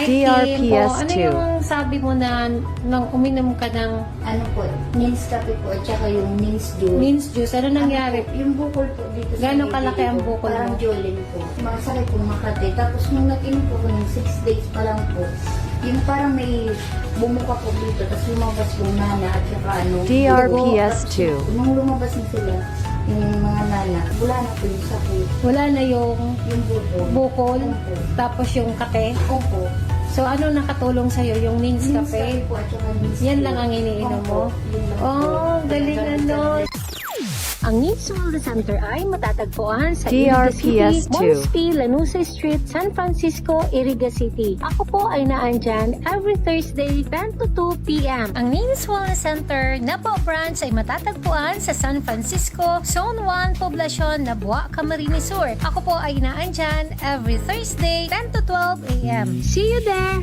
Hi, DRPS2. Ano yung sabi mo na nang uminom ka ng Ano po, Nins Cafe po, at saka yung Nins Juice. Nins juice? Ano nangyari? Ano po, yung bukol po dito Gano'ng may kalaki bibig ang ko, bukol mo? Parang Jolene po. Masakit po Makati. Tapos nung nag-inom po ko ng 6 days pa lang po, yung parang may bumuka po dito, tapos lumabas yung nana at saka ano. DRPS2. dugo. Nung lumabas na sila, yung mga nana, wala na po yung sakit. Wala na yung Yung bukol. bukol, Opo. tapos yung kate. Opo. So, ano nakatulong sa'yo? Yung Nins Nins Cafe? po at saka Nins Yan Juice. lang ang iniinom mo? Opo, yun lang po. Oh, galing ano. Ang Needs Wellness Center ay matatagpuan sa Iriga City, DRPS2. Mons P. Lanusa Street, San Francisco, Iriga City. Ako po ay naandyan every Thursday 10 to 2 p.m. Ang Needs Wellness Center na po branch ay matatagpuan sa San Francisco, Zone 1, Poblacion, Nabua, Camarines Sur. Ako po ay naandyan every Thursday 10 to 12 a.m. See you there!